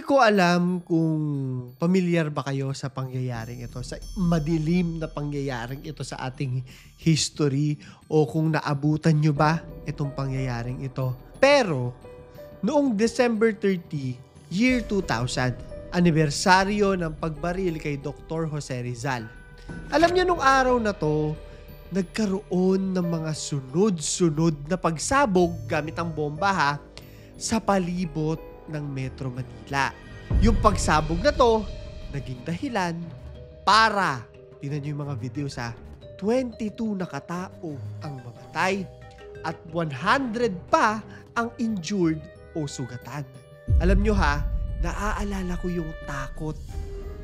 Hindi ko alam kung pamilyar ba kayo sa pangyayaring ito, sa madilim na pangyayaring ito sa ating history o kung naabutan nyo ba itong pangyayaring ito. Pero, noong December 30, year 2000, anibersaryo ng pagbaril kay Dr. Jose Rizal. Alam nyo nung araw na to, nagkaroon ng mga sunod-sunod na pagsabog gamit ang bomba sa palibot ng Metro Manila. Yung pagsabog na to, naging dahilan para, tingnan nyo yung mga video 22 na katao ang mamatay at 100 pa ang injured o sugatan. Alam nyo naaalala ko yung takot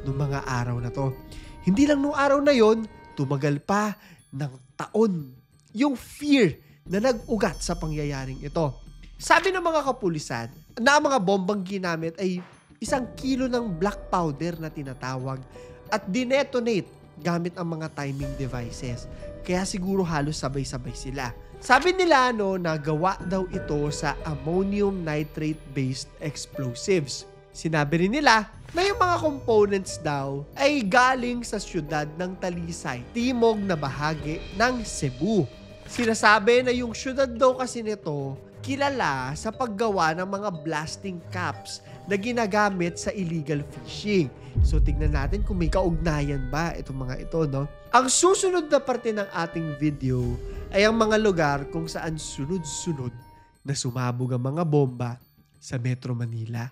ng mga araw na to. Hindi lang nung araw na yon, tumagal pa ng taon yung fear na nag-ugat sa pangyayaring ito. Sabi ng mga kapulisan na ang mga bombang ginamit ay 1 kilo ng black powder na tinatawag at dinetonate gamit ang mga timing devices. Kaya siguro halos sabay-sabay sila. Sabi nila nagawa daw ito sa ammonium nitrate-based explosives. Sinabi rin nila na yung mga components daw ay galing sa syudad ng Talisay, timog na bahagi ng Cebu. Sinasabi na yung syudad daw kasi nito kilala sa paggawa ng mga blasting caps na ginagamit sa illegal fishing. So tignan natin kung may kaugnayan ba itong mga ito, no? Ang susunod na parte ng ating video ay ang mga lugar kung saan sunod-sunod na sumabog ang mga bomba sa Metro Manila.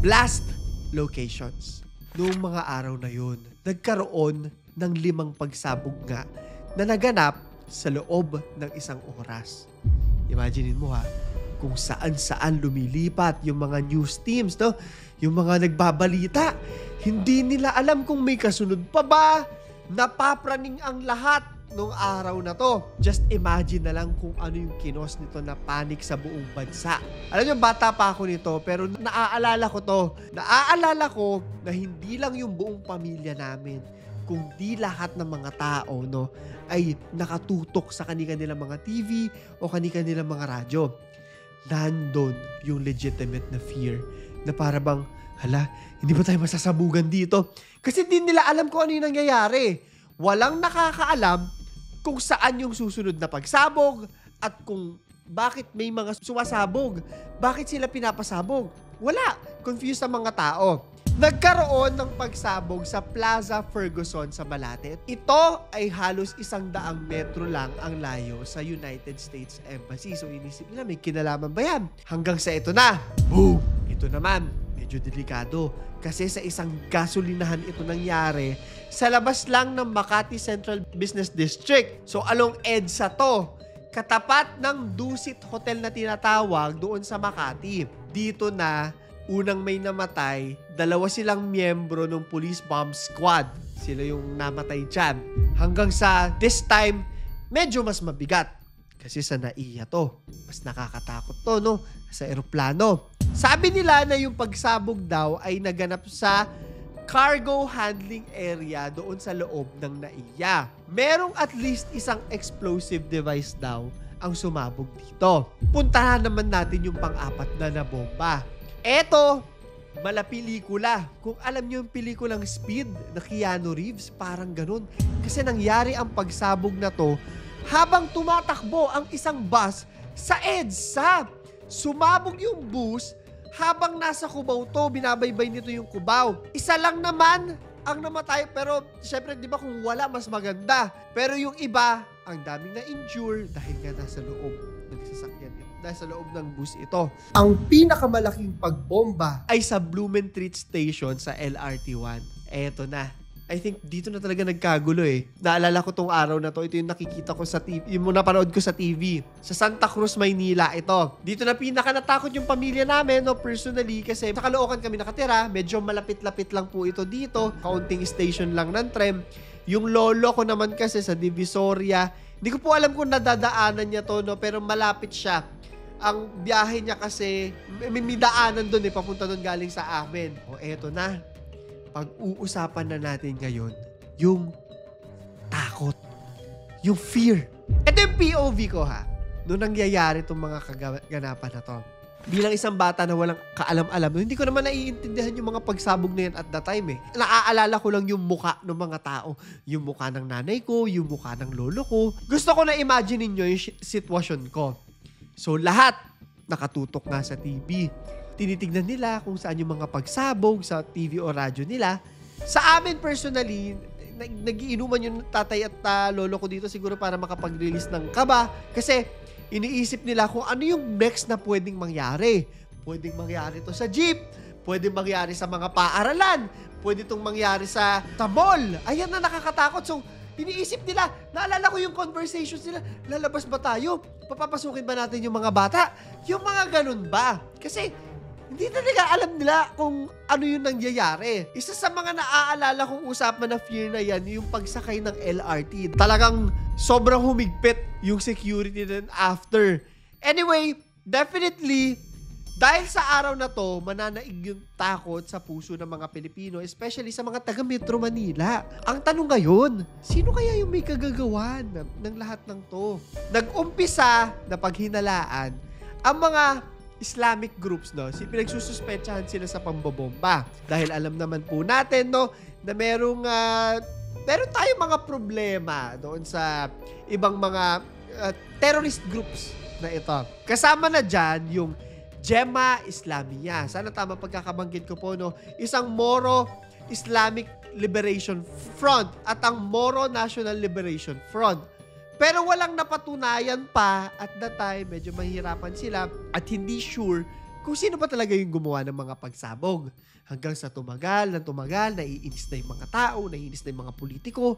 Blast locations. Noong mga araw na yun, nagkaroon ng 5 pagsabog nga na naganap sa loob ng 1 oras. Imaginin mo kung saan-saan lumilipat yung mga news teams, no? Yung mga nagbabalita. Hindi nila alam kung may kasunod pa ba. Napapraning ang lahat nung araw na to. Just imagine na lang kung ano yung kinos nito na panic sa buong bansa. Alam nyo, bata pa ako nito, pero naaalala ko to. Naaalala ko na hindi lang yung buong pamilya namin, kundi lahat ng mga tao, ay nakatutok sa kanilang mga TV o kanilang mga radyo. Nandun yung legitimate na fear na para bang, hindi ba tayo masasabugan dito? Kasi di nila alam kung ano yung nangyayari. Walang nakakaalam kung saan yung susunod na pagsabog at kung bakit may mga sumasabog. Bakit sila pinapasabog? Wala. Confused ang mga tao. Nagkaroon ng pagsabog sa Plaza Ferguson sa Malate. Ito ay halos 100 metro lang ang layo sa United States Embassy. So inisip nila, may kinalaman ba yan? Hanggang sa ito na. Boom! Ito naman, medyo delikado. Kasi sa isang gasolinahan ito nangyari sa labas lang ng Makati Central Business District. So along EDSA to. Katapat ng Dusit Hotel na tinatawag doon sa Makati. Dito na unang may namatay, 2 silang miyembro ng police bomb squad. Sila yung namatay dyan. Hanggang sa this time, medyo mas mabigat. Kasi sa NAIA to. Mas nakakatakot to, sa eroplano. Sabi nila na yung pagsabog daw ay naganap sa cargo handling area doon sa loob ng NAIA. Merong at least 1 explosive device daw ang sumabog dito. Puntahan naman natin yung pang-4 na bomba. Eto, malapelikula. Kung alam nyo yung pelikulang Speed na Keanu Reeves, parang ganun. Kasi nangyari ang pagsabog na to habang tumatakbo ang isang bus sa EDSA. Sumabog yung bus habang nasa Cubao to, binabaybay nito yung Cubao. Isa lang naman ang namatay, pero syempre di ba kung wala mas maganda. Pero yung iba, ang daming na-injure dahil nga nasa loob ng sasakyan nito. Dahil sa loob ng bus ito. Ang pinakamalaking pagbomba ay sa Blumentritt Station sa LRT1. Eto na. I think dito na talaga nagkagulo Naalala ko tong araw na to. Ito yung nakikita ko sa TV. Yung napanood ko sa TV. Sa Santa Cruz, Maynila ito. Dito na pinaka natakot yung pamilya namin, personally. Kasi sa Caloocan kami nakatira. Medyo malapit-lapit lang po ito dito. Kaunting station lang ng tram. Yung lolo ko naman kasi sa Divisoria. Hindi ko po alam kung nadadaanan niya to, pero malapit siya. Ang biyahe niya kasi, may daanan doon papunta doon galing sa amin. Eto na. Pag-uusapan na natin ngayon, yung takot. Yung fear. Ito yung POV ko Noong nangyayari itong mga kaganapan na to. bilang isang bata na walang kaalam-alam, no, hindi ko naman naiintindihan yung mga pagsabog na yan at that time eh. Naaalala ko lang yung muka ng mga tao. Yung muka ng nanay ko, yung muka ng lolo ko. Gusto ko na imagine ninyo yung sitwasyon ko. So lahat nakatutok nga sa TV. Tinitignan nila kung saan yung mga pagsabog sa TV o radyo nila. Sa amin personally, nagiinuman yung tatay at lolo ko dito siguro para makapag-release ng kaba. Kasi iniisip nila kung ano yung next na pwedeng mangyari. Pwedeng mangyari to sa jeep, pwedeng mangyari sa mga paaralan, pwede itong mangyari sa mall. Ayan na nakakatakot. So, iniisip nila, naalala ko yung conversations nila, lalabas ba tayo? Papapasukin ba natin yung mga bata? Yung mga ganun ba? Kasi, hindi talaga alam nila kung ano yung nangyayari. Isa sa mga naaalala kong usapan na fear na yan, yung pagsakay ng LRT. Talagang sobrang humigpit yung security din after. Anyway, definitely, dahil sa araw na to, mananaig yung takot sa puso ng mga Pilipino, especially sa mga taga Metro Manila. Ang tanong ngayon, sino kaya yung may kagagawan ng lahat ng to? Nag-umpisa na paghinalaan ang mga Islamic groups, no? Pinagsususpetsahan sila sa pambobomba. Dahil alam naman po natin, no, na meron tayong mga problema doon sa ibang mga terrorist groups na ito. Kasama na dyan yung Jemaah Islamiyah. Sana tama pagkakabanggit ko po, no? Isang Moro Islamic Liberation Front at ang Moro National Liberation Front. Pero walang napatunayan pa at that time, medyo mahirapan sila at hindi sure kung sino ba talaga yung gumawa ng mga pagsabog. Hanggang sa tumagal, naiinis na yung mga tao, naiinis na yung mga politiko.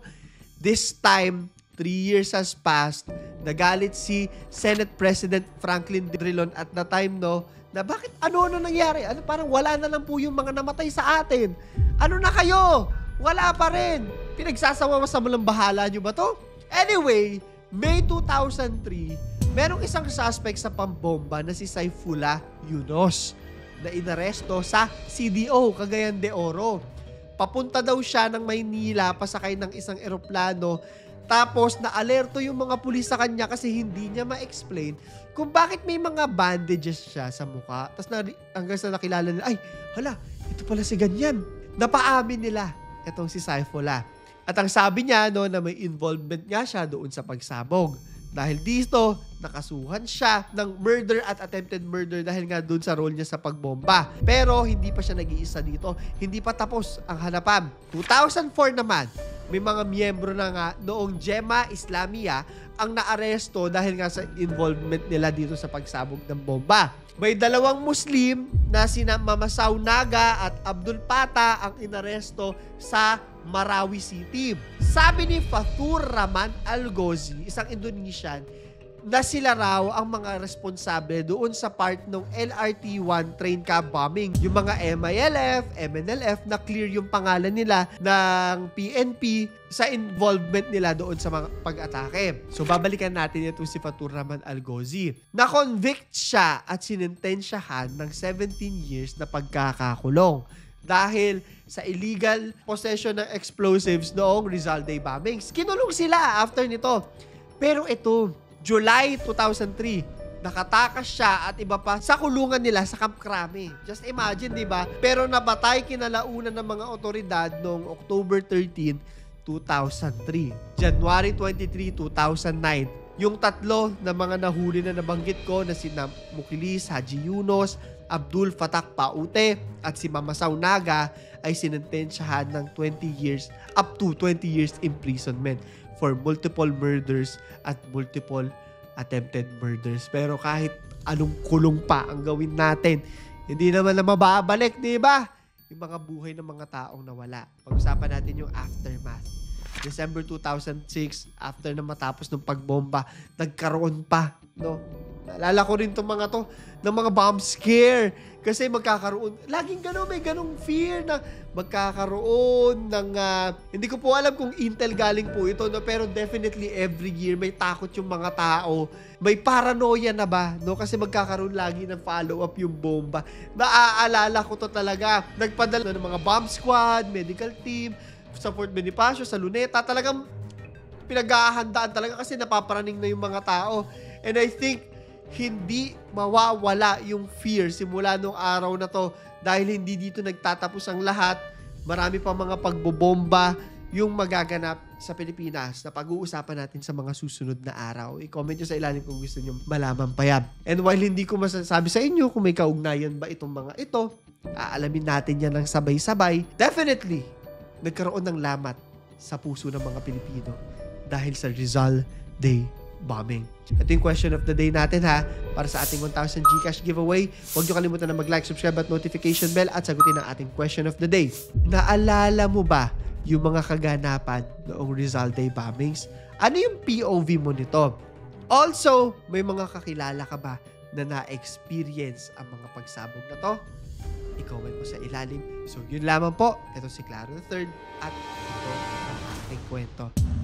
This time, 3 years has passed, nagalit si Senate President Franklin Drilon at the time, no, na bakit ano nangyari? Parang wala na lang po yung mga namatay sa atin. Ano na kayo? Wala pa rin. Pinagsasawa sa malang bahala nyo ba to? Anyway, May 2003, merong isang suspect sa pambomba na si Saifullah Yunus na inaresto sa CDO, Cagayan de Oro. Papunta daw siya ng Maynila, pasakay ng isang eroplano, tapos na-alerto yung mga pulis sa kanya kasi hindi niya ma-explain kung bakit may mga bandages siya sa mukha. Tapos hanggang sa nakilala nila, ay, hala, ito pala si ganyan. Napaamin nila itong si Saifullah. At ang sabi niya, no, na may involvement nga siya doon sa pagsabog. Dahil dito, nakasuhan siya ng murder at attempted murder dahil nga doon sa role niya sa pagbomba. Pero hindi pa siya nag-iisa dito. Hindi pa tapos ang hanapan. 2004 naman, may mga miyembro na nga noong Jemaah Islamiyah ang naaresto dahil nga sa involvement nila dito sa pagsabog ng bomba. May dalawang Muslim na sina Mamasaw Naga at Abdul Pata ang inaresto sa Marawi City. Sabi ni Fathur Rahman Algozi, isang Indonesian, na sila raw ang mga responsable doon sa part ng LRT-1 train cab bombing. Yung mga MILF, MNLF, na clear yung pangalan nila ng PNP sa involvement nila doon sa mga pag-atake. So, babalikan natin ito si Fathur Rahman Algozi. Na-convict siya at sinintensyahan ng 17 years na pagkakakulong dahil sa illegal possession ng explosives noong Rizal Day bombings. Kinulong sila after nito. Pero ito, July 2003, nakatakas siya at iba pa sa kulungan nila sa Camp Crame. Just imagine, di ba? Pero nabatay kinalaunan ng mga otoridad noong October 13, 2003. January 23, 2009, yung tatlo na mga nahuli na nabanggit ko na si Mukilis Haji Yunus, Abdul Fatak Paute at si Mamasaw Naga ay sinentensyahan ng 20 years up to 20 years imprisonment for multiple murders at multiple attempted murders. Pero kahit anong kulong pa ang gawin natin, hindi naman na mababalik, di ba? Yung mga buhay ng mga taong nawala. Pag-usapan natin yung aftermath. December 2006, after na matapos ng pagbomba, nagkaroon pa, no? Naalala ko rin itong mga to, ng mga bomb scare. Kasi magkakaroon, laging gano'n, may ganong fear na magkakaroon ng, hindi ko po alam kung intel galing po ito, no? Pero definitely every year may takot yung mga tao. May paranoia na ba, no? Kasi magkakaroon lagi ng follow-up yung bomba. Naaalala ko to talaga. Nagpadala ng mga bomb squad, medical team, sa Fort Bonifacio, sa Luneta. Talagang pinag-ahandaan talaga kasi napaparaning na yung mga tao. And I think hindi mawawala yung fear simula nung araw na to dahil hindi dito nagtatapos ang lahat. Marami pa mga pagbobomba yung magaganap sa Pilipinas na pag-uusapan natin sa mga susunod na araw. I-comment nyo sa ilalim kung gusto nyo malaman pa yan. And while hindi ko masasabi sa inyo kung may kaugnayan ba itong mga ito, aalamin natin yan ng sabay-sabay. Definitely, nagkaroon ng lamat sa puso ng mga Pilipino dahil sa Rizal Day bombing. Ito yung question of the day natin ha, para sa ating 1,000 GCash giveaway. Huwag nyo kalimutan na mag-like, subscribe at notification bell at sagutin ang ating question of the day. Naalala mo ba yung mga kaganapan noong Rizal Day bombings? Ano yung POV mo nito? Also, may mga kakilala ka ba na na-experience ang mga pagsabog na to? I-comment mo sa ilalim. So, yun lamang po. Ito si Claro III at ito ang aking kwento.